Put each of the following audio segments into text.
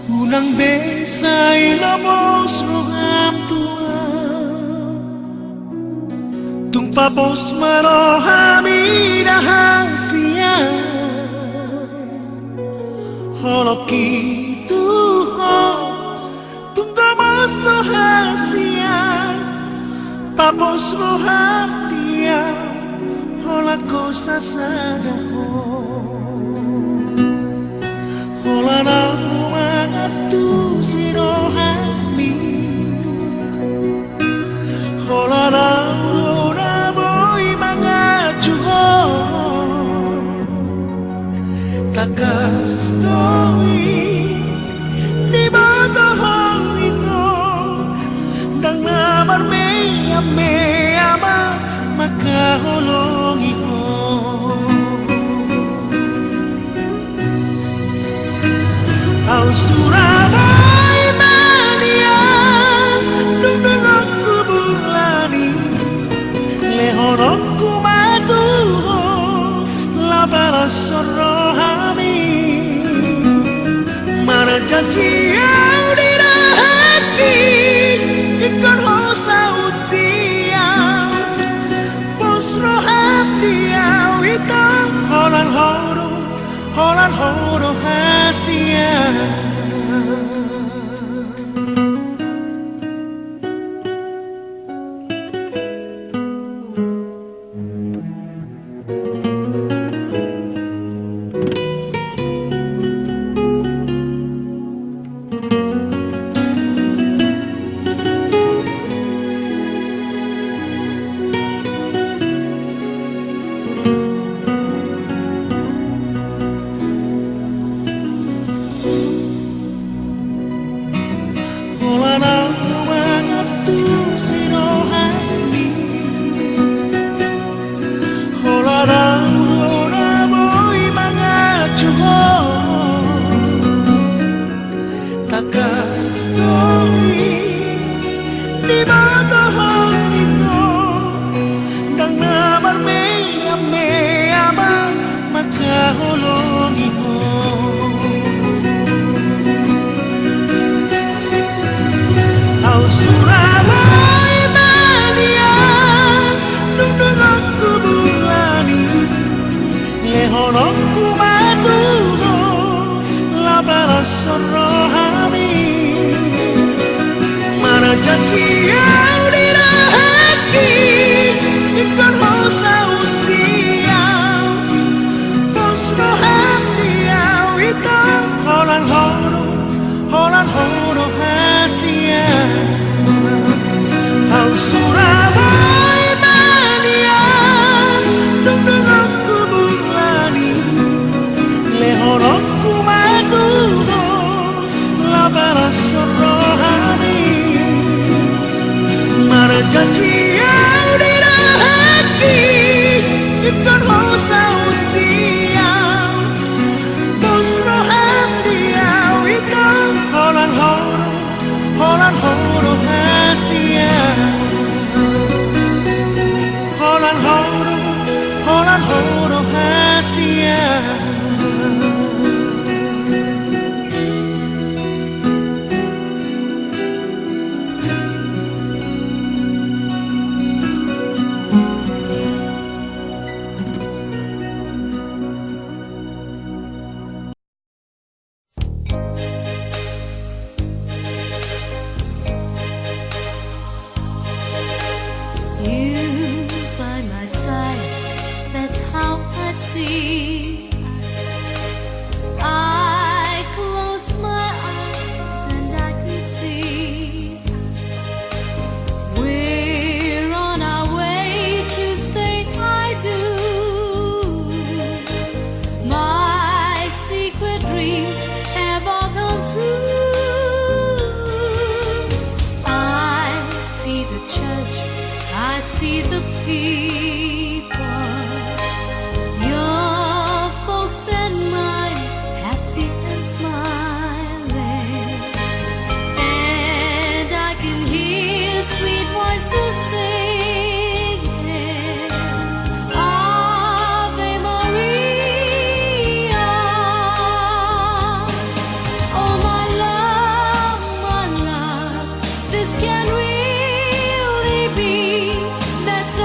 Unang beses ay labos rogam tua tung papos marohami rahasia holoki tuho tung tamas rahasia papos roham dia hola cosa sadaho hola na tu sirohami hola na boy mga chuho takas story di bawah itu dang namar me ama makaholongi ho au Surabaya manian dundung aku bulani lehorokku matuho labara sorohami mana janji au dirahati ikon hosa utiau pos roham diau ikon holan horo hasia lehonokku mä tuho lapelossa rohani. Mana janji yang di hati ikan hosa utiau pos roham diau ikan holan horo hasia au Surabaya mania dung dung aku bulani lehonokku mä tuho lapelossa rohani. Mana janji yang di hati ikan hosa utiau pos roham diau ikan holan horo hasia holan horo hasia. You by my side, that's how I see us. I close my eyes and I can see us. We're on our way to say I do. My secret dreams have all come true. I see the church, I see the people, your folks and mine, happy and smiling. And I can hear sweet voices singing, Ave Maria. Oh my love, this can really be. That's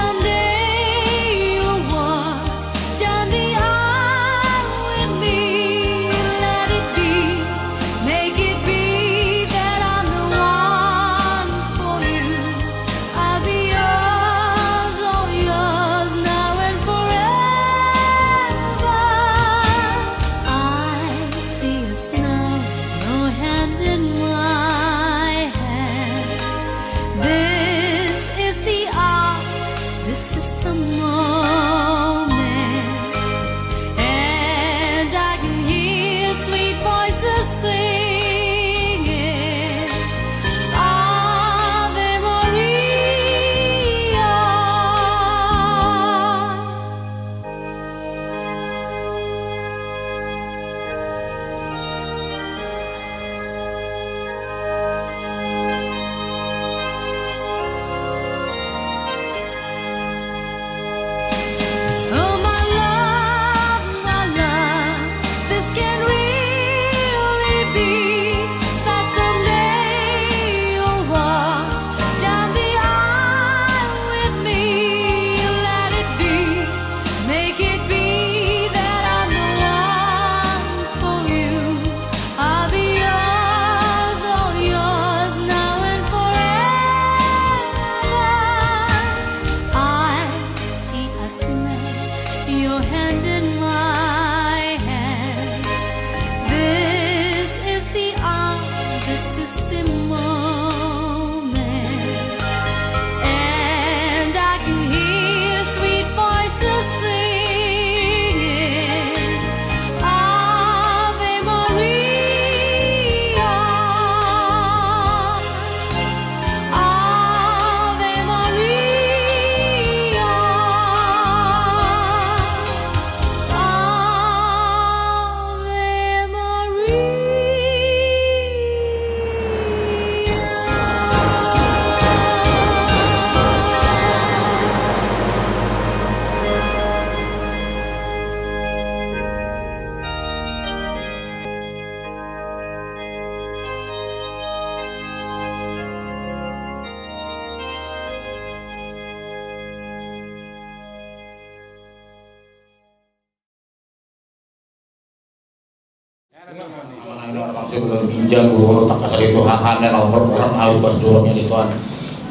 Maksud pinjam guru tak kasar itu hak-haknya nomor orang harus basdurnya di Tuhan.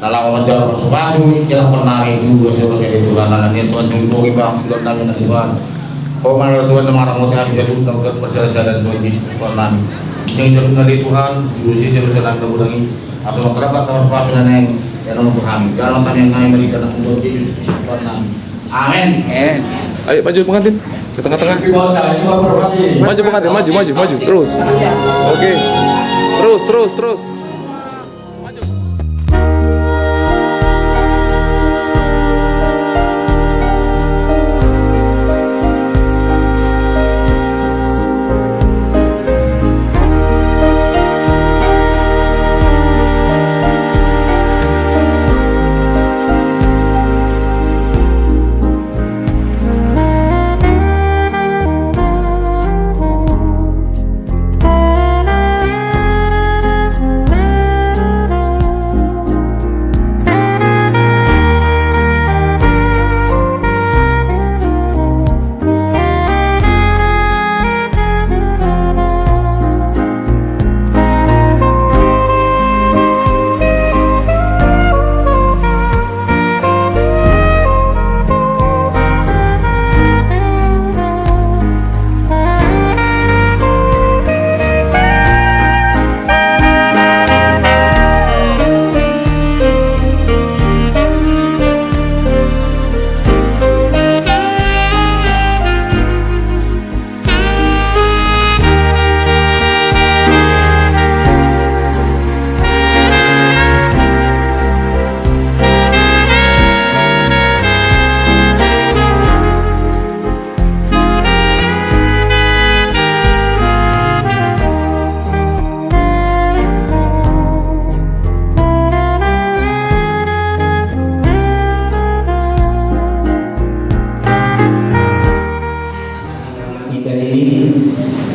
Dalam mengejar masuk jangan menari juga suruhnya di Tuhan. Nanti Tuhan jumbo kita sudah nanya di Tuhan. Kau mana Tuhan marah mau tidak bisa duduk dan berselesai dan Tuhan Yesus Tuhan. Jangan suruh di Tuhan, berusia selesai kemudian atau kerabat atau pasukan yang nomor kami. Dalam tanya yang kami berikan untuk Yesus Tuhan. Amin. Ayo maju pengantin ke tengah-tengah. Maju pengantin, maju terus. Oke. Terus.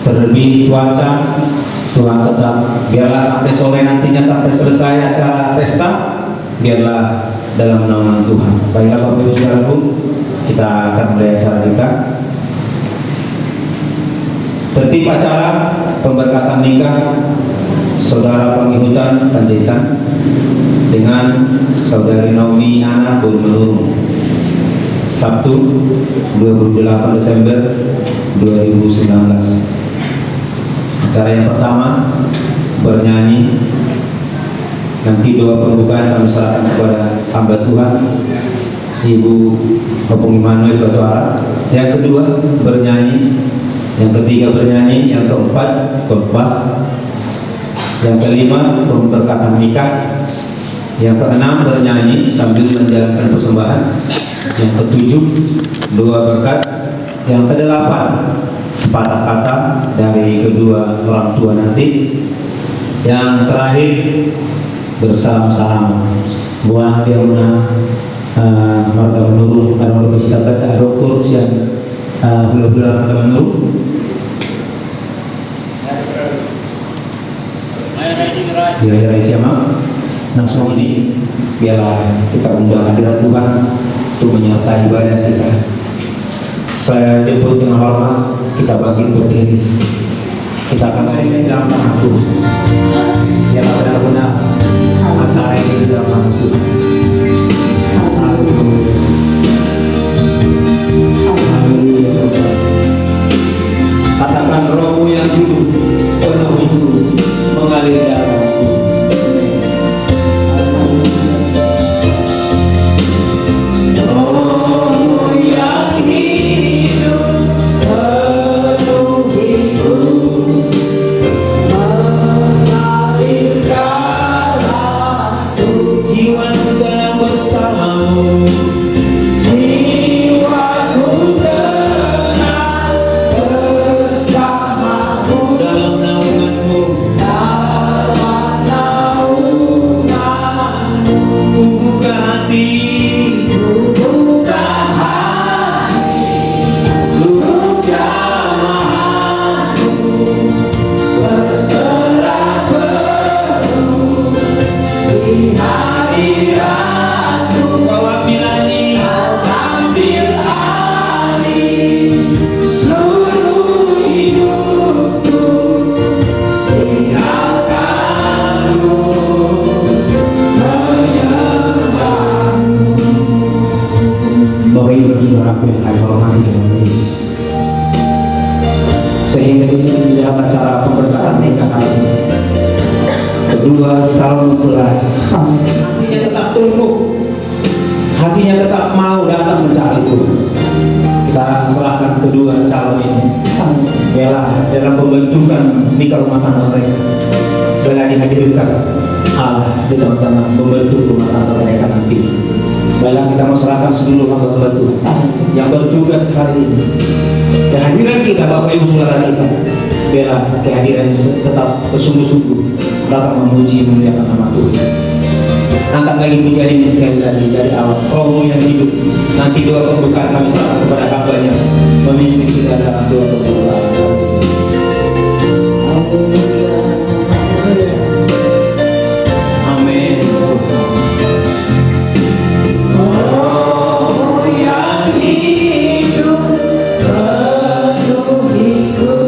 Terlebih cuaca, Tuhan tetap biarlah sampai sore nantinya sampai selesai acara pesta, biarlah dalam naungan Tuhan. Baiklah Bapak Ibu Saudaraku, kita akan mulai acara kita. Tertib acara pemberkatan nikah Saudara Panggihutan Panjaitan dengan Saudari Naomi Ana Burmenurung, Sabtu 28 Desember 2019. Acara yang pertama bernyanyi, nanti doa pembukaan kami serahkan kepada hamba Tuhan Ibu Opung Immanuel Batuara. Yang kedua bernyanyi, yang ketiga bernyanyi, yang keempat khotbah, yang kelima pemberkatan nikah, yang keenam bernyanyi sambil menjalankan persembahan, yang ketujuh doa berkat, yang kedelapan sepatah kata dari kedua orang tua nanti, yang terakhir bersalam-salam buang dia mana marga menurun karena orang kita kata dokter yang hula-hula marga menurun ya siapa langsung ini biarlah kita undang hadirat Tuhan untuk menyertai ibadah kita. Saya jemput dengan hormat, kita bagi berdiri, kita akan mulai dalam nama Tuhan. Biarlah benar-benar acara ini dalam nama Tuhan. Haleluya. Haleluya. Katakan rohmu yang hidup, penuh hidup, mengalir dalam jiwa dalam sehingga ini adalah acara pemberkatan nikahan kedua calon mempelai. Hatinya tetap tumbuh, hatinya tetap mau datang mencari Tuhan. Kita serahkan kedua calon ini bela dalam pembentukan nikah rumah tangga mereka, bela dihadirkan Allah di tengah-tengah membentuk rumah tangga mereka nanti. Bela kita mau serahkan seluruh hamba Tuhan yang bertugas hari ini. Kehadiran kita Bapak Ibu Saudara kita, bela kehadiran tetap bersungguh-sungguh datang memuji memuliakan nama Tuhan. Angkat lagi pujian ini sekali lagi dari awal. Rohmu yang hidup, nanti doa pembukaan kami serahkan kepada hamba-Nya memimpin kita dalam doa pembukaan. Amin. Oh yang hidup penuhiku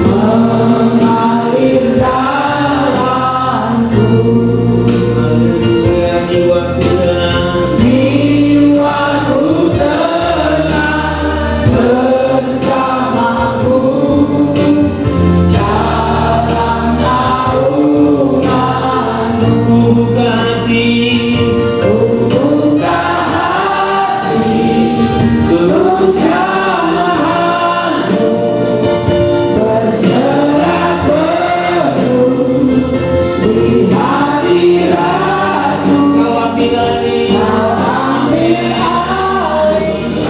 mengalir dalamku. Jiwaku tenang bersamaku dalam naunganmu. Ku buka hati untuk jamahanmu, berserah penuh di hadiratmu. Kau ambil alih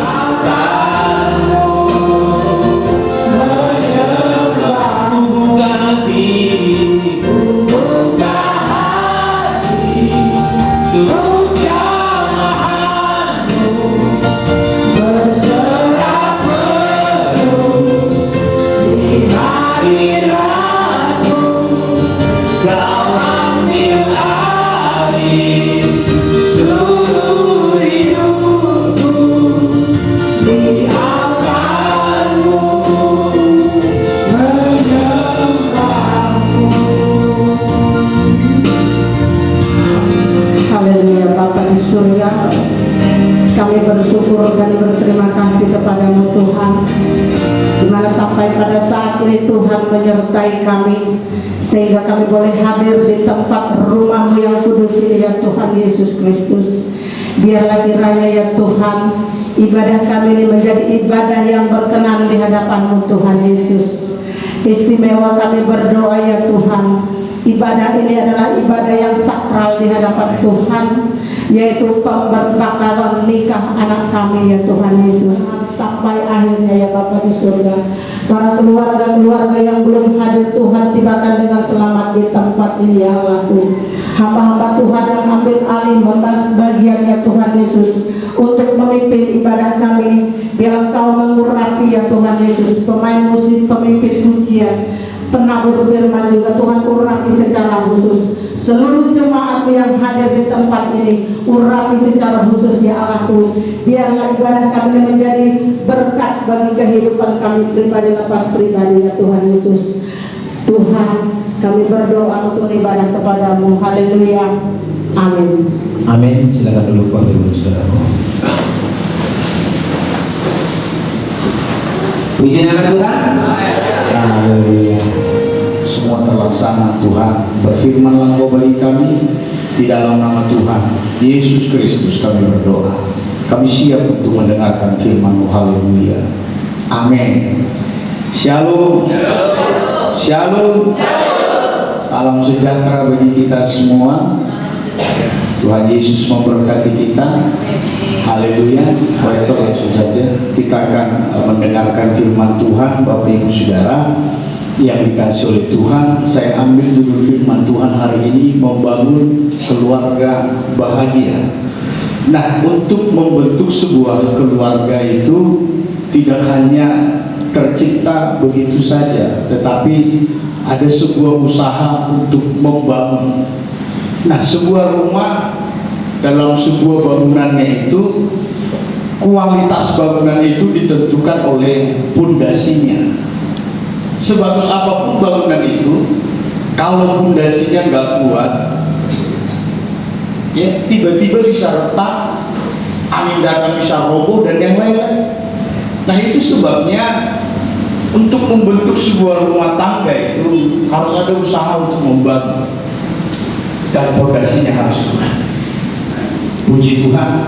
akalku, menyembah. Ku buka hati untuk jamahanmu, berserah penuh di hadiratmu. Kau ambil alih seluruh hidupku, di akalmu, menyembahmu. Haleluya. Bapa di surga, kami bersyukur dan berterima kasih kepadamu Tuhan, dimana sampai pada saat ini Tuhan menyertai kami sehingga kami boleh hadir di tempat rumahmu yang kudus ini ya Tuhan Yesus Kristus. Biarlah kiranya ya Tuhan, ibadah kami ini menjadi ibadah yang berkenan di hadapanmu Tuhan Yesus. Istimewa kami berdoa ya Tuhan, ibadah ini adalah ibadah yang sakral di hadapan Tuhan, yaitu pembakaran nikah anak kami ya Tuhan Yesus. Sampai akhirnya ya Bapa di surga, para keluarga-keluarga yang belum hadir Tuhan, tibakan dengan selamat di tempat ini ya Allah. Hamba-hamba Tuhan yang ambil alih bagian ya Tuhan Yesus untuk memimpin ibadah kami, biar Engkau mengurapi ya Tuhan Yesus, pemain musik, pemimpin pujian, penabur firman juga Tuhan urapi secara khusus. Seluruh jemaat yang hadir di tempat ini urapi secara khusus ya Allahku. Biarlah ibadah kami menjadi berkat bagi kehidupan kami pribadi lepas pribadi ya Tuhan Yesus. Tuhan, kami berdoa untuk ibadah kepadamu. Haleluya. Amin. Amin. Silakan dulu Bapak Ibu Saudara. Puji nama Tuhan. Haleluya. Semua terlaksana Tuhan. Berfirmanlah Engkau bagi kami di dalam nama Tuhan Yesus Kristus kami berdoa. Kami siap untuk mendengarkan firman-Mu. Haleluya. Amin. Shalom. Shalom. Salam sejahtera bagi kita semua. Tuhan Yesus memberkati kita. Haleluya. Baik, langsung saja kita akan mendengarkan firman Tuhan. Bapak Ibu Saudara yang dikasih oleh Tuhan, saya ambil judul firman Tuhan hari ini, membangun keluarga bahagia. Nah, untuk membentuk sebuah keluarga itu tidak hanya tercipta begitu saja, tetapi ada sebuah usaha untuk membangun. Nah, sebuah rumah dalam sebuah bangunannya itu, kualitas bangunan itu ditentukan oleh pondasinya. Sebagus apapun bangunan itu, kalau pondasinya nggak kuat, ya tiba-tiba bisa retak, angin datang bisa roboh dan yang lain-lain. Nah, itu sebabnya untuk membentuk sebuah rumah tangga itu harus ada usaha untuk membangun dan fondasinya harus kuat. Puji Tuhan.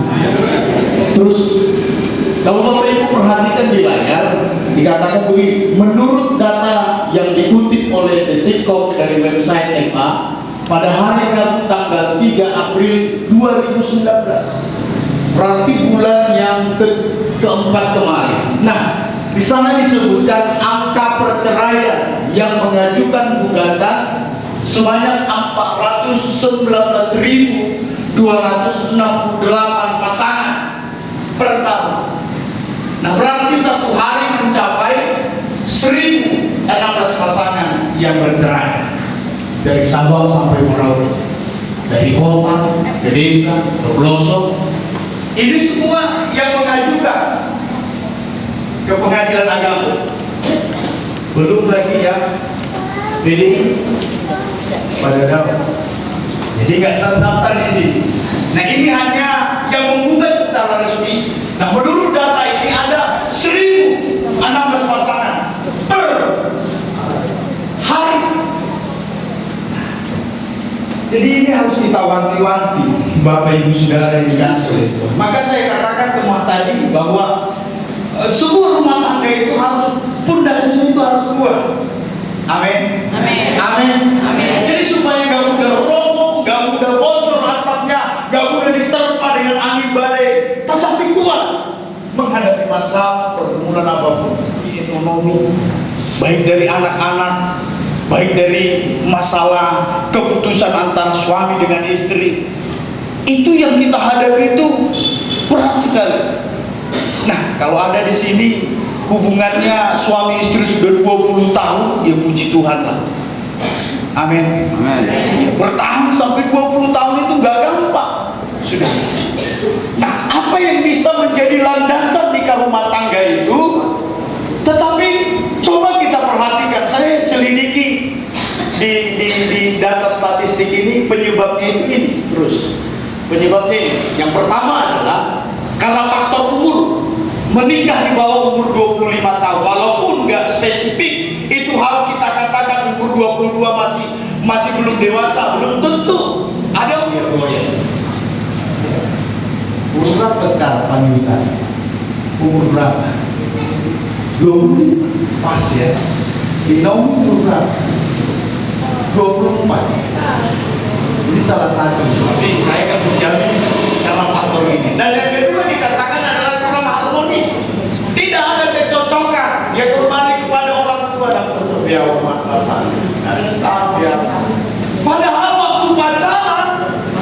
Terus kalau Bapak Ibu perhatikan di layar, dikatakan begini, menurut data yang dikutip oleh Detikcom dari website MA, pada hari Rabu tanggal 3 April 2019, berarti bulan yang keempat kemarin. Nah, di sana disebutkan angka perceraian yang mengajukan gugatan sebanyak 419.268 pasangan per tahun. Nah, berarti satu hari mencapai 1.016 pasangan yang bercerai dari Sabang sampai Merauke, dari kota ke desa ke pelosok. Ini semua yang mengajukan ke pengadilan agama. Belum lagi yang pilih pada daun. Jadi nggak terdaftar di sini. Nah, ini hanya yang menggugat secara resmi. Nah, menurut data ini ada 1.016 pasangan per hari. Jadi ini harus kita wanti-wanti, Bapak Ibu Saudara yang dikasihi. Maka saya katakan kemarin tadi bahwa sebuah rumah tangga itu harus, fondasinya itu harus kuat. Amin. Amin. Amin. Amin. Jadi supaya nggak mudah roboh, nggak mudah bocor atapnya, nggak mudah diterpa dengan angin badai, tetapi kuat menghadapi masalah pergumulan apapun di ekonomi, baik dari anak-anak, baik dari masalah keputusan antara suami dengan istri. Itu yang kita hadapi itu berat sekali. Nah, kalau ada di sini hubungannya suami istri sudah 20 tahun, ya puji Tuhan lah. Amin. Amin. Bertahan sampai 20 tahun itu nggak gampang. Sudah. Nah, apa yang bisa menjadi landasan di rumah tangga itu? Tetapi coba kita perhatikan, saya selidiki di data statistik ini, penyebabnya itu ini terus. Penyebabnya ini, yang pertama adalah karena faktor umur. Menikah di bawah umur 25 tahun, walaupun nggak spesifik, itu harus kita katakan umur 22 masih belum dewasa, belum tentu. Ada umur berapa sekarang panitia? Umur berapa? 20 pas ya. Si Naomi umur berapa? 24. Ini salah satu. Tapi saya kan menjamin karena faktor ini. Dan yang kedua dikatakan adalah kurang harmonis. Tidak ada kecocokan. Ya kembali kepada orang tua dan ya padahal waktu pacaran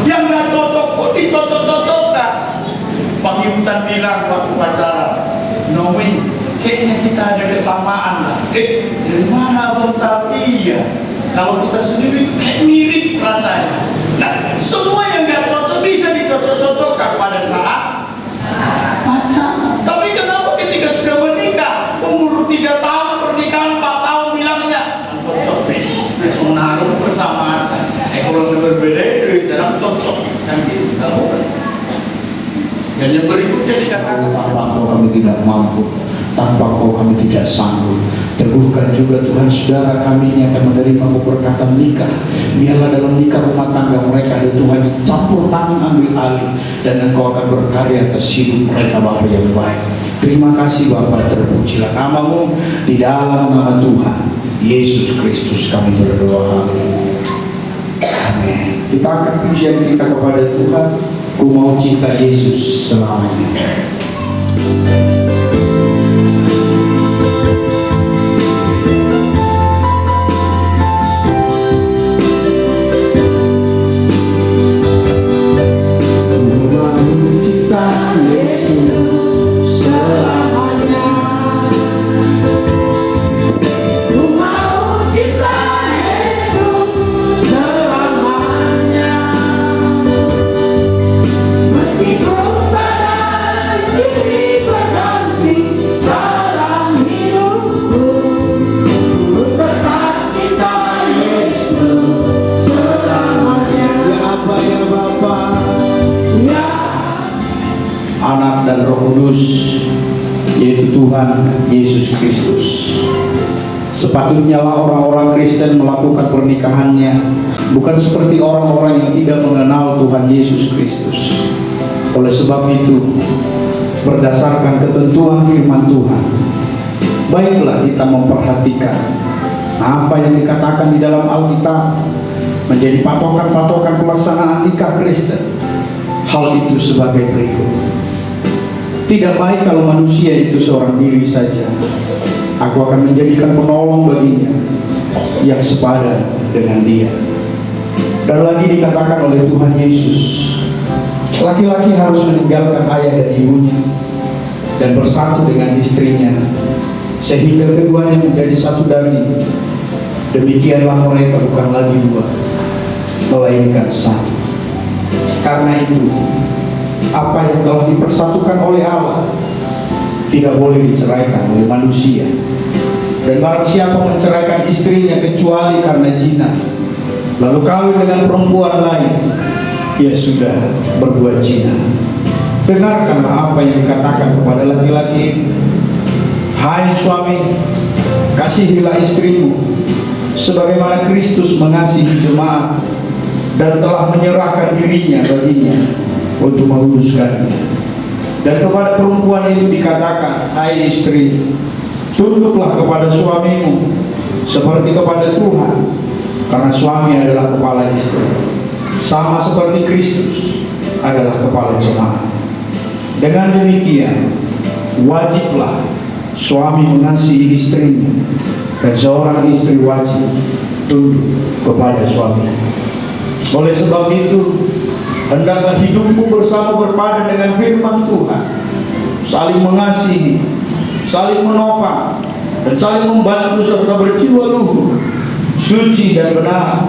yang nggak cocok pun dicocok-cocokkan. Bang Yutan bilang waktu pacaran, Nomi, kayaknya kita ada kesamaan lah. Dari mana Bang? Tapi ya kalau kita sendiri itu kayak mirip rasanya. Nah, semua yang nggak cocok bisa dicocok-cocokkan pada saat pacaran. Tapi kenapa ketika sudah menikah, umur 3 tahun, pernikahan 4 tahun bilangnya kan cocok deh, menaruh persamaan. Kalau berbeda itu dalam cocok kan gitu. Dan yang berikutnya dikatakan tanpa kau kami tidak mampu, tanpa kau kami tidak sanggup. Teguhkan juga Tuhan saudara kami yang akan menerima keberkatan nikah. Biarlah dalam nikah rumah tangga mereka ada Tuhan yang campur tangan ambil alih, dan Engkau akan berkarya atas hidup mereka Bapa yang baik. Terima kasih Bapa, terpujilah namamu di dalam nama Tuhan Yesus Kristus kami berdoa. Amin. Kita akan pujian kita kepada Tuhan. Ku mau cinta Yesus selamanya. Anak dan Roh Kudus, yaitu Tuhan Yesus Kristus. Sepatutnya lah orang-orang Kristen melakukan pernikahannya bukan seperti orang-orang yang tidak mengenal Tuhan Yesus Kristus. Oleh sebab itu, berdasarkan ketentuan firman Tuhan, baiklah kita memperhatikan apa yang dikatakan di dalam Alkitab menjadi patokan-patokan pelaksanaan nikah Kristen. Hal itu sebagai berikut. Tidak baik kalau manusia itu seorang diri saja. Aku akan menjadikan penolong baginya yang sepadan dengan dia. Dan lagi dikatakan oleh Tuhan Yesus, laki-laki harus meninggalkan ayah dan ibunya dan bersatu dengan istrinya, sehingga keduanya menjadi satu daging. Demikianlah mereka bukan lagi dua, melainkan satu. Karena itu, apa yang telah dipersatukan oleh Allah tidak boleh diceraikan oleh manusia. Dan barang siapa menceraikan istrinya kecuali karena zina, lalu kawin dengan perempuan lain, ia sudah berbuat zina. Dengarkanlah apa yang dikatakan kepada laki-laki. Hai suami, kasihilah istrimu sebagaimana Kristus mengasihi jemaat dan telah menyerahkan dirinya baginya untuk menguduskannya. Dan kepada perempuan itu dikatakan, hai istri, tunduklah kepada suamimu seperti kepada Tuhan, karena suami adalah kepala istri, sama seperti Kristus adalah kepala jemaat. Dengan demikian, wajiblah suami mengasihi istrinya, dan seorang istri wajib tunduk kepada suami. Oleh sebab itu, hendaklah hidupmu bersama berpadan dengan firman Tuhan, saling mengasihi, saling menopang, dan saling membantu serta berjiwa luhur, suci dan benar,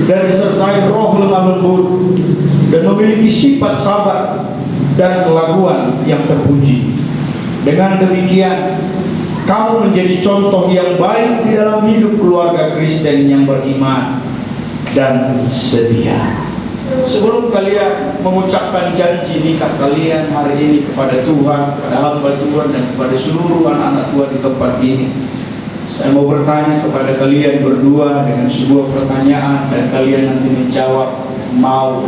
dan disertai roh lemah lembut, dan memiliki sifat sabar dan kelakuan yang terpuji. Dengan demikian, kamu menjadi contoh yang baik di dalam hidup keluarga Kristen yang beriman dan setia. Sebelum kalian mengucapkan janji nikah kalian hari ini kepada Tuhan, kepada hamba Tuhan, dan kepada seluruh anak-anak Tuhan di tempat ini, saya mau bertanya kepada kalian berdua dengan sebuah pertanyaan, dan kalian nanti menjawab mau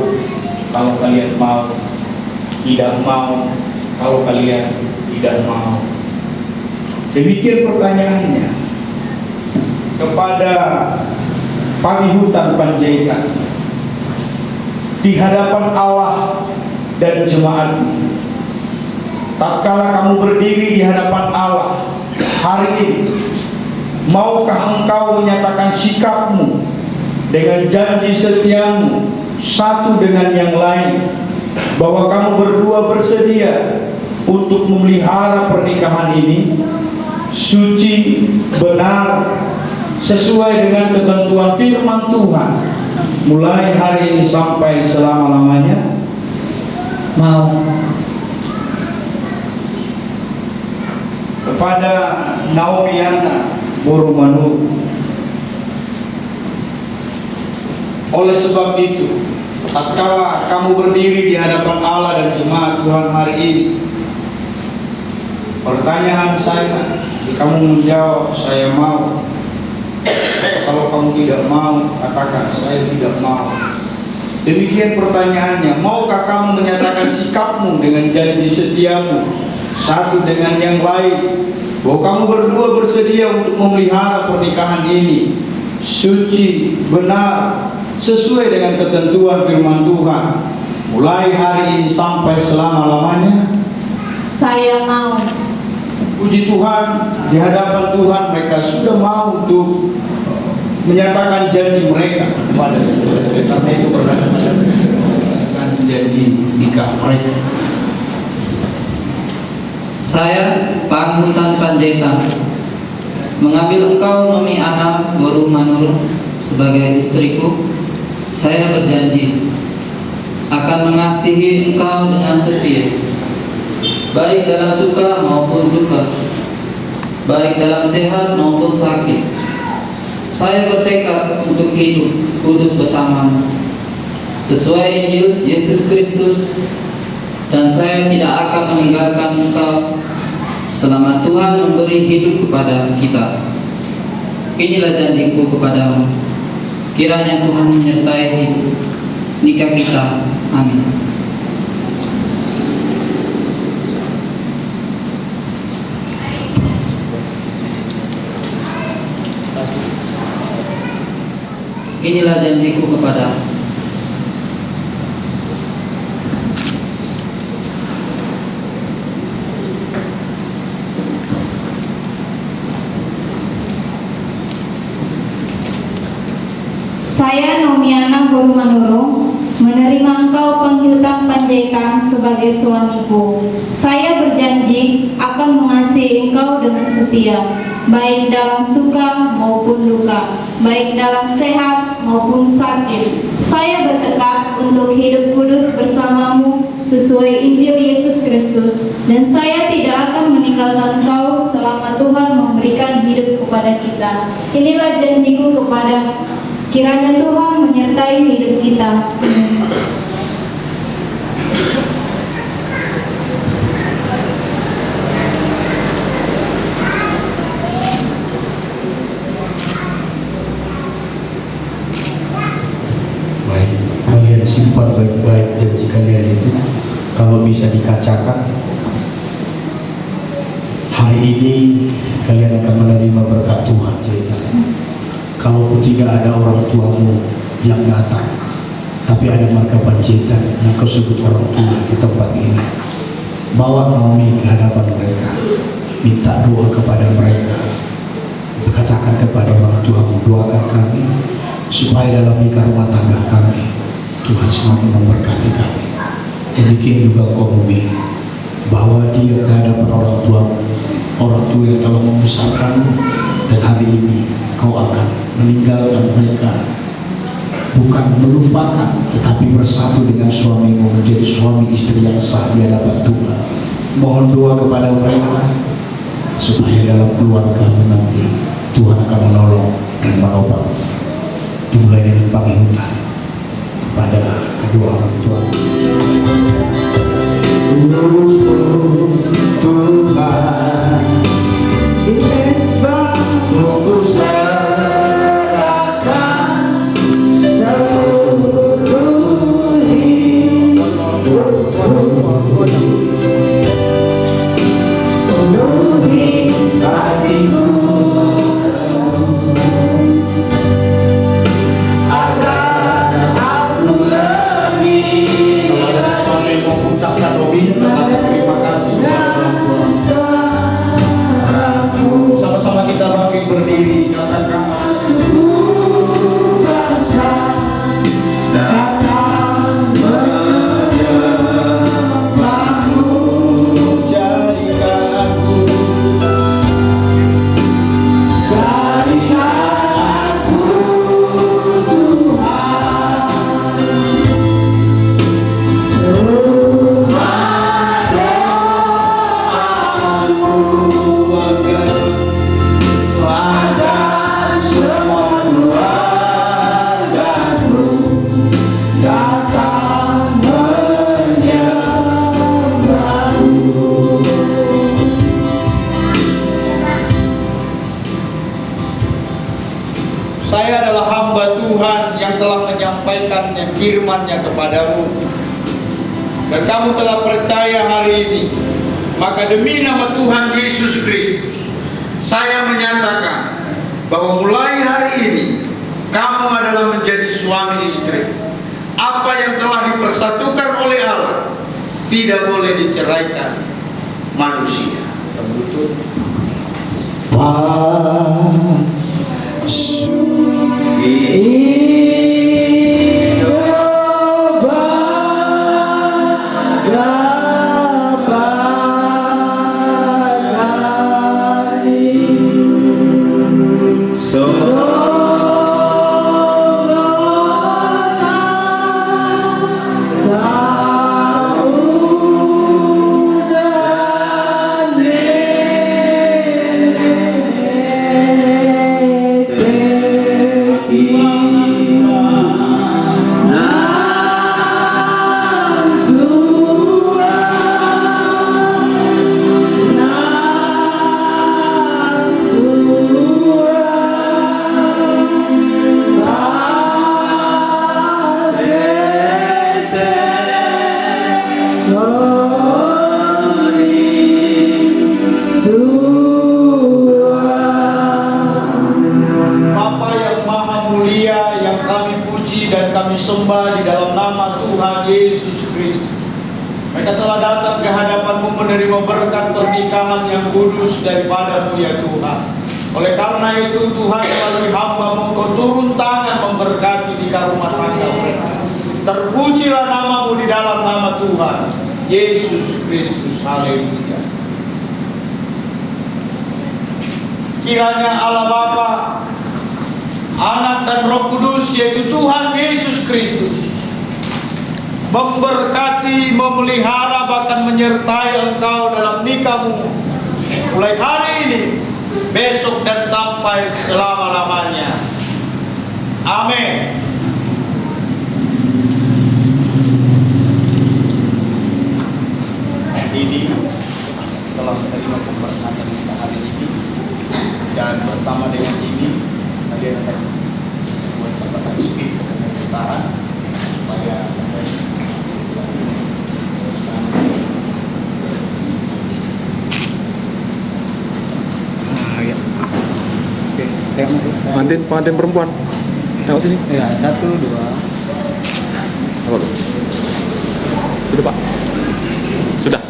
kalau kalian mau, tidak mau kalau kalian tidak mau. Demikian pertanyaannya. Kepada Pangihutan Panjaitan, di hadapan Allah dan jemaat, tatkala kamu berdiri di hadapan Allah hari ini, maukah engkau menyatakan sikapmu dengan janji setiamu satu dengan yang lain, bahwa kamu berdua bersedia untuk memelihara pernikahan ini suci, benar, sesuai dengan ketentuan firman Tuhan, mulai hari ini sampai selama-lamanya? Mau. Kepada Naomiana Borumanur, oleh sebab itu, tatkala kamu berdiri di hadapan Allah dan jemaat Tuhan hari ini, pertanyaan saya, kamu menjawab saya mau. Kalau kamu tidak mau, katakan saya tidak mau. Demikian pertanyaannya, maukah kamu menyatakan sikapmu dengan janji setiamu satu dengan yang lain, bahwa kamu berdua bersedia untuk memelihara pernikahan ini suci, benar, sesuai dengan ketentuan firman Tuhan, mulai hari ini sampai selama-lamanya? Saya mau. Puji Tuhan, di hadapan Tuhan mereka sudah mau untuk menyatakan janji mereka kepada Tuhan. Karena itu berdasarkan janji nikah mereka. Saya, Pangihutan Panjaitan, mengambil engkau Nomiana Borumanur sebagai istriku. Saya berjanji akan mengasihi engkau dengan setia, baik dalam suka maupun duka, baik dalam sehat maupun sakit. Saya bertekad untuk hidup kudus bersamamu sesuai Injil Yesus Kristus, dan saya tidak akan meninggalkan engkau selama Tuhan memberi hidup kepada kita. inilah janjiku kepadamu. Kiranya Tuhan menyertai hidup nikah kita. Amin. Inilah janjiku kepadamu. Saya Nomiana Borumanoro menerima engkau Penghiutan Panjaitan sebagai suamiku. Saya berjanji akan mengasihi engkau dengan setia, baik dalam suka maupun duka, baik dalam sehat maupun sakit. Saya bertekad untuk hidup kudus bersamamu sesuai Injil Yesus Kristus, dan saya tidak akan meninggalkan engkau selama Tuhan memberikan hidup kepada kita. Inilah janjiku kepadamu. Kiranya Tuhan menyertai hidup kita. Baik, kalian simpan baik-baik janji kalian itu. Kalau bisa dikacakan, hari ini kalian akan menerima berkat Tuhan ceritanya. Kalau tidak ada orang tuamu yang datang, tapi ada marga Panjaitan yang kau sebut orang tua di tempat ini, bawa Naomi ke hadapan mereka, minta doa kepada mereka, katakan kepada orang tuamu, doakan kami supaya dalam nikah rumah tangga kami Tuhan semakin memberkati kami. Demikian juga kau Naomi, bawa dia ke hadapan orang tuamu, orang tua yang telah membesarkanmu, dan hari ini kau akan meninggalkan mereka, bukan melupakan, tetapi bersatu dengan suamimu menjadi suami istri yang sah di hadapan Tuhan. Mohon doa kepada mereka supaya dalam keluarga nanti Tuhan akan menolong dan menopang. Dimulai dengan penghiutan kepada kedua orang tua. Tuhan, terima kasih kepada orang tua. Sama-sama kita bangkit berdiri, katakan saya adalah hamba Tuhan yang telah menyampaikannya firman-Nya kepadamu, dan kamu telah percaya hari ini. Maka demi nama Tuhan Yesus Kristus, saya menyatakan bahwa mulai hari ini kamu adalah menjadi suami istri. Apa yang telah dipersatukan oleh Allah tidak boleh diceraikan manusia. Berlutut. menerima berkat pernikahan yang kudus daripadamu ya Tuhan. Oleh karena itu Tuhan, melalui hamba-Mu Kau turun tangan memberkati di rumah tangga mereka. Terpujilah nama-Mu di dalam nama Tuhan Yesus Kristus. Haleluya. Kiranya Allah Bapa, Anak dan Roh Kudus, yaitu Tuhan Yesus Kristus, memberkati, memelihara, bahkan menyertai engkau dalam nikahmu mulai hari ini, besok, dan sampai selama-lamanya. Amin. Ini telah menerima pemberkatan kita hari ini, dan bersama dengan ini kalian akan membuat catatan speed pemerintahan supaya pengantin perempuan. Tengok sini. Ya, 1, 2. Apa tuh? Sudah Pak. Sudah.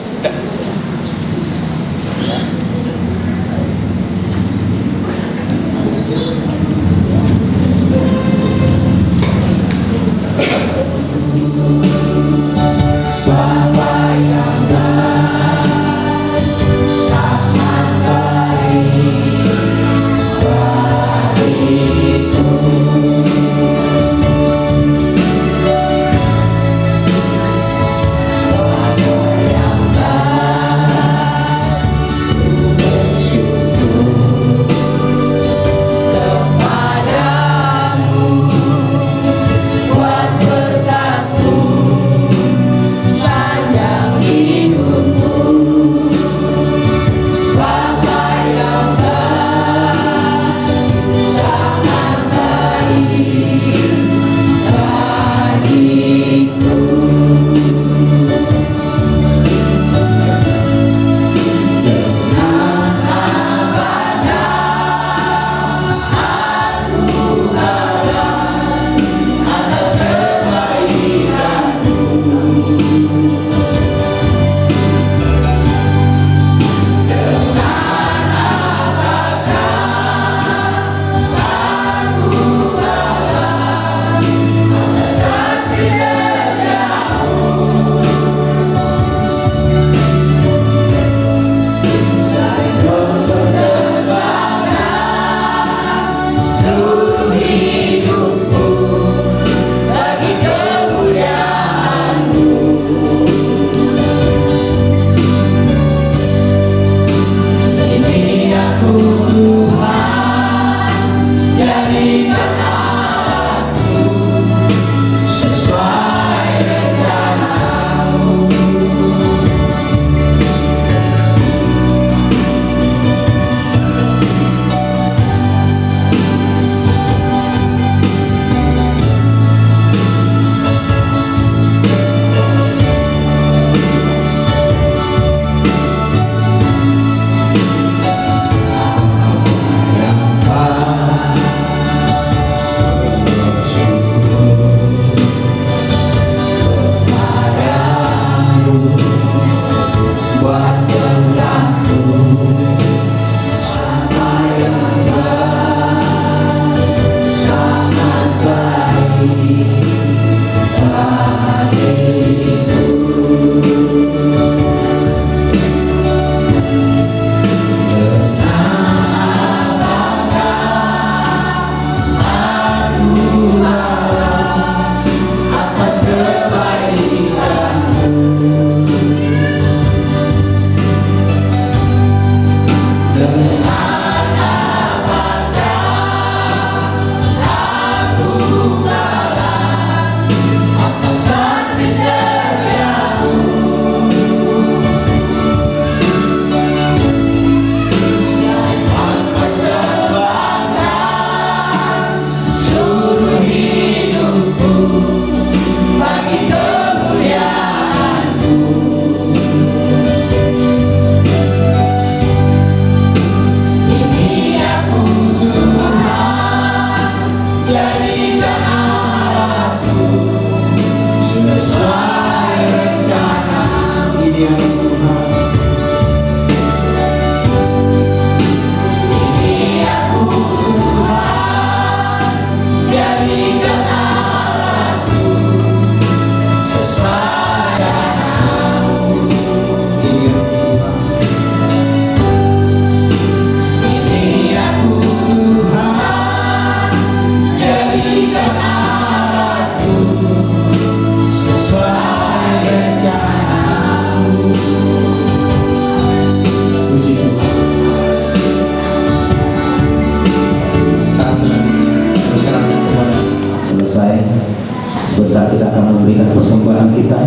Sebentar kita akan memberikan persembahan kita.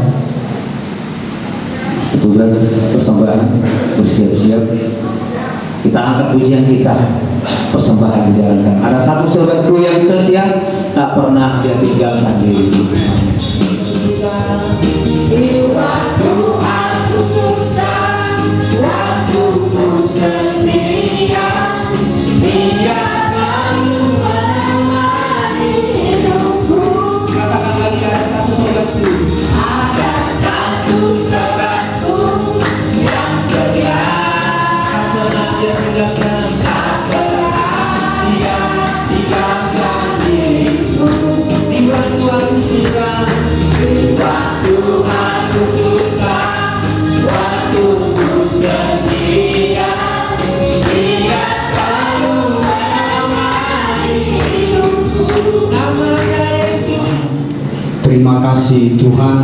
Petugas persembahan bersiap-siap. Kita angkat pujian kita, persembahan dijalankan. Ada satu saudaraku yang setia, tak pernah dia tinggalkan diri. Waktu aku susah, waktu ku sendirian, Dia selalu menemani hidupku. Katakan lagi, ada satu saudaraku. Ada satu saudaraku yang setia, Tak pernah dia tinggalkan. tak pernah Dia tinggalkan diriku. Di waktu aku susah, Waktu aku susah, waktu ku sendirian, Dia selalu menemani hidupku. Namanya Yesus. Terima kasih Tuhan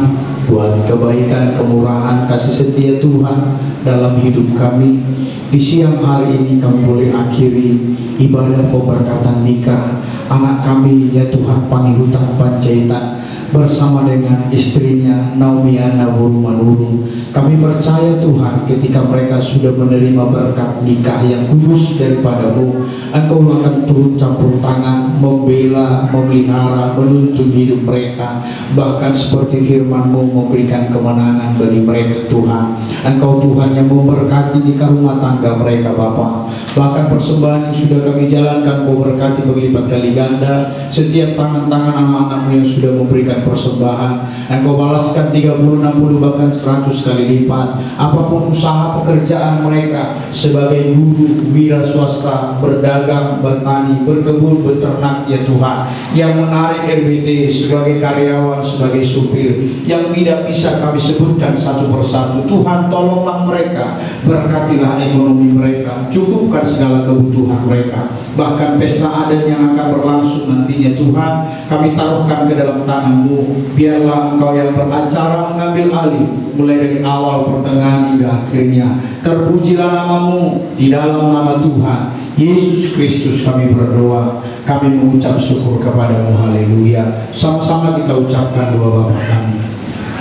buat kebaikan, kemurahan, kasih setia Tuhan dalam hidup kami. Di siang hari ini kami boleh akhiri ibadah pemberkatan nikah anak kami, ya Tuhan, Pangihutan Panjaitan bersama dengan istrinya Naumiana Wuru Manuru. Kami percaya Tuhan, ketika mereka sudah menerima berkat nikah yang kudus daripada-Mu, Engkau akan turun campur tangan, membela, memelihara, menuntun hidup mereka. Bahkan seperti firman-Mu memberikan kemenangan bagi mereka Tuhan. Engkau Tuhan yang memberkati nikah rumah tangga mereka Bapa. Bahkan persembahan yang sudah kami jalankan, Kau berkati berlipat kali ganda. Setiap tangan-tangan anak-anak-Mu yang sudah memberikan persembahan, Engkau balaskan 30, 60, bahkan 100 kali lipat. Apapun usaha pekerjaan mereka sebagai guru, wira swasta, berdagang, bertani, berkebun, beternak, ya Tuhan, yang menarik RBT sebagai karyawan, sebagai supir, yang tidak bisa kami sebutkan satu persatu. Tuhan, tolonglah mereka, berkatilah ekonomi mereka, cukupkan segala kebutuhan mereka. Bahkan pesta adat yang akan berlangsung nantinya Tuhan, kami taruhkan ke dalam tangan-Mu. Biarlah Engkau yang beracara mengambil alih, mulai dari awal, pertengahan, hingga akhirnya. Terpujilah nama-Mu di dalam nama Tuhan Yesus Kristus kami berdoa. Kami mengucap syukur kepada-Mu. Haleluya. Sama-sama kita ucapkan doa Bapa kami.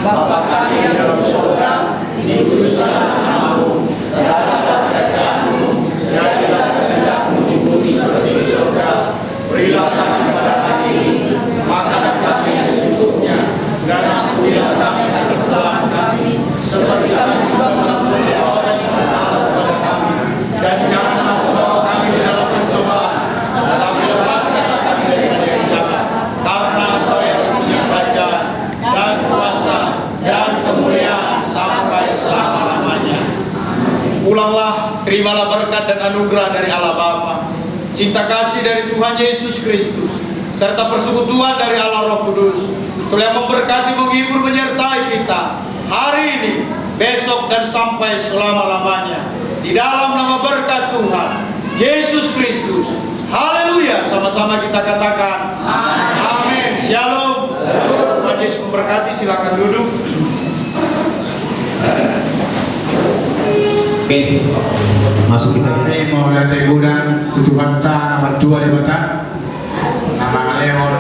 Bapa kami yang dalam surga, dikuduskanlah nama-Mu, tegaklah kerajaan-Mu, jadilah kehendak-Mu di bumi seperti di surga. Berilah kami pada hari ini makanan kami yang secukupnya, dan ampunilah kami akan kesalahan kami, seperti kami juga mengampuni orang yang bersalah kepada kami. Dan janganlah membawa kami ke dalam pencobaan, tetapi lepaskanlah kami dari yang jahat. Karena Engkau yang punya kerajaan dan kuasa dan kemuliaan sampai selama-lamanya. Pulanglah, terimalah berkat dan anugerah dari Allah Bapa, cinta kasih dari Tuhan Yesus Kristus, serta persekutuan dari Allah Roh Kudus, yang memberkati, menghibur, menyertai kita hari ini, besok, dan sampai selama-lamanya. Di dalam nama berkat Tuhan Yesus Kristus. Haleluya. Sama-sama kita katakan amin. Shalom. Tuhan Yesus memberkati. Silakan duduk. Oke, masuk kita. Ini mau datang gudang tutupan ta nomor 2 di Batam. Nama Leon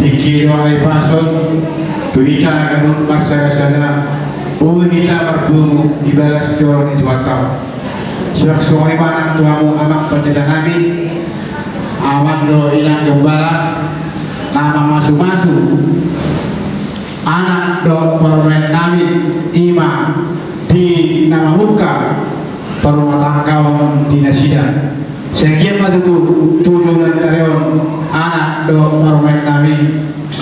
Tiki Wahai Pason Tuhita Ganun Masa Sana Uhita Marbumu Ibalas Joron itu Batam. Suak suami mana tuamu amak pendeta kami, amak do ilang gembala, nama masuk-masuk, anak do permen kami, imam di nama muka perumah tangga di Nasida. Sekian madu tujuh karyawan anak do permen kami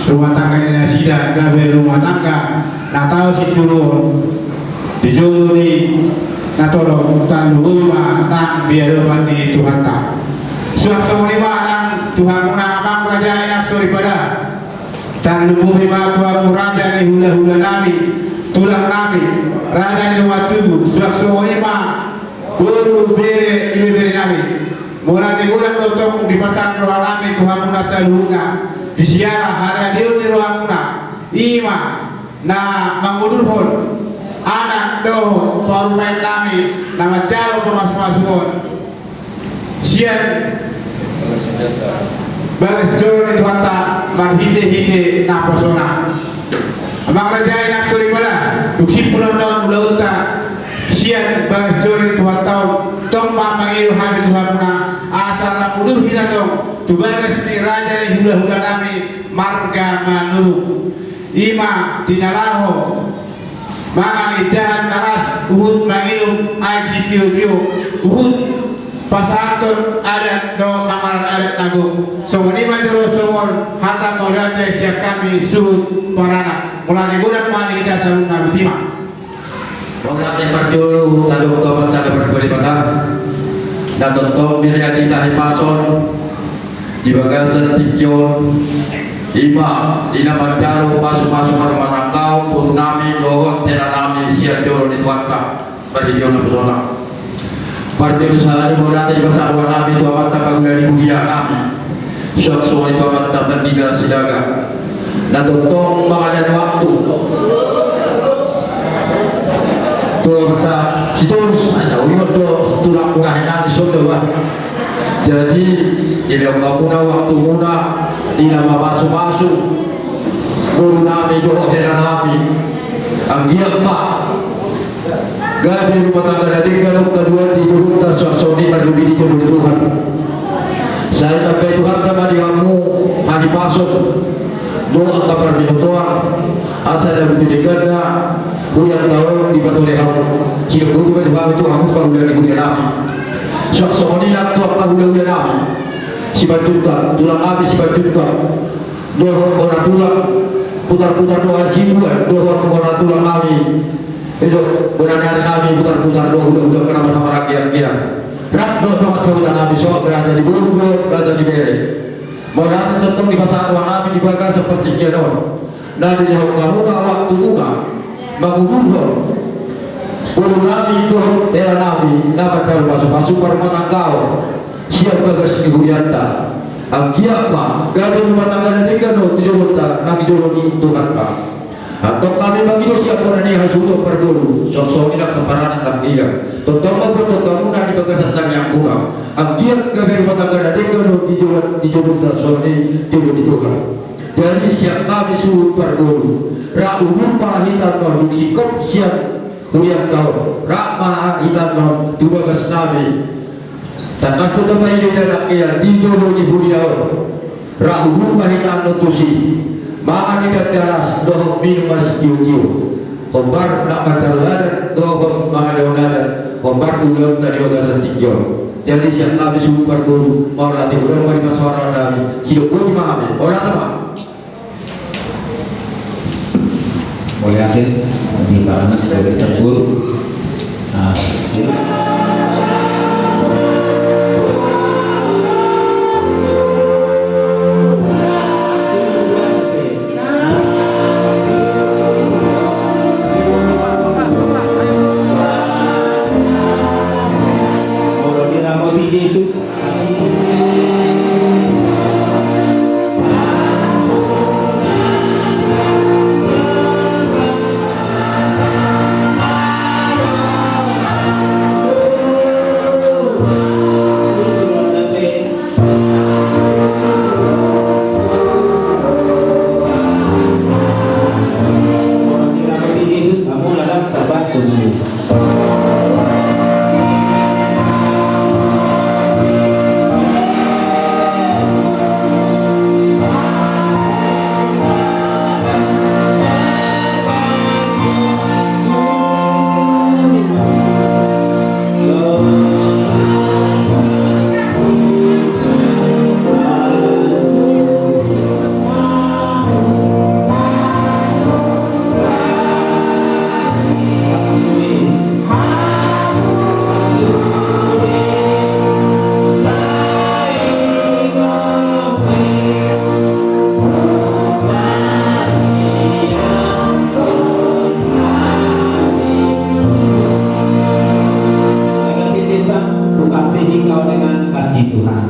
rumah tangga di Nasida, gawe rumah tangga, natau si turun dijuluri natolong tan rumah tan biar di Tuhan tak. Sudah semua dan Tuhan muna abang kerajaan yang suri pada tan lubuh lima Tuhan muraja ni hula-hula nami tulang nami raja ni watubu sudah semua guru bere ibu bere nami mulai bulan dotong di pasar ruang nami Tuhan muna salunga di siara hari dia di ruang muna ima na mangudurhon anak do parumain kami nama jalo pemasuk-masukon sian bagas joro ni tuata marhite-hite na posona. Amang rajai nak suri pala, duksi pulau daun ulauta, sian bagas joro ni tuata tong pamangiru hanya Tuhan puna asal rapudur kita tong tu bagas ni raja ni hula-hula nami marga manuru ima dinalaho makan idahan naras uhud manginum aji tiyo uhud pasaton adat do amaran adat nagung songoni majuro somor hatam modate siap kami suhud parana mulai bulan mani kita selalu nabi tima Orang yang berdulu tadi utama tadi berdua batang dan tonton bila di cahaya pason di bagasan tikion ima ina manjaro pasu-pasu rumah tangkau purnami dohon teranami siap joro di tuanta berhidup na pesona berdulu sehari mulai di pasar wanami tuanta pagula di bugia nami syok suami tuanta berdiga sidaga dan tonton mengadan waktu kita situs asal uyut do tulang pengahinan di soto jadi tidak guna waktu guna tidak masuk guru nami do hera nami anggiak mak gabi rumah tangga dari kalau kedua di jurut tasawuf terlebih di jurut Tuhan saya sampai Tuhan sama kamu hari masuk doa kabar minutuan asal yang berjadikannya kuliah tahun di batu leham hidup itu macam itu kamu kalau dari kuliah nami sok ini nak tuak tahu kuliah nami si batuta tulang nami si batuta doa orang tulang putar-putar doa sibuan doa orang tulang nami itu benar-benar nami putar-putar doa udah pernah bersama rakyat rak doa saudara nami soal berada di bulu berada di bere mau datang tetap di pasar nami di bagas seperti kianon dan di kamu waktu buka bangun Ulu nabi itu era nabi nama tahu masuk rumah tangga siap bagas di hurianta anggiapa gaduh rumah tangga dan tiga no tujuh kota nagi dulu di Tuhan atau kami bagi siap orang ini harus untuk berdulu sok-sok ini nak keparan tak dia terutama betul kamu nak di bagasan tang yang buka anggiap gaduh rumah tangga dan tiga no di Tuhan di Tuhan dari siap kami suruh berdulu rak umumah hitam no sikop siap kuliah kau rak maha hitam no dua belas nabi tak aku tempat ini dan akhir di jodoh di buriau rak umumah hitam no tusi maha tidak dalas doh minum masih kiu-kiu kombar nak macam ladat doh maha daun kombar udah tadi udah setikio jadi siap kami suruh berdulu mau latih udah mau dimas orang nabi hidup pun dimahami orang teman boleh akhir di mana dari tersebut kalau dirahmati Yesus kasih Tuhan.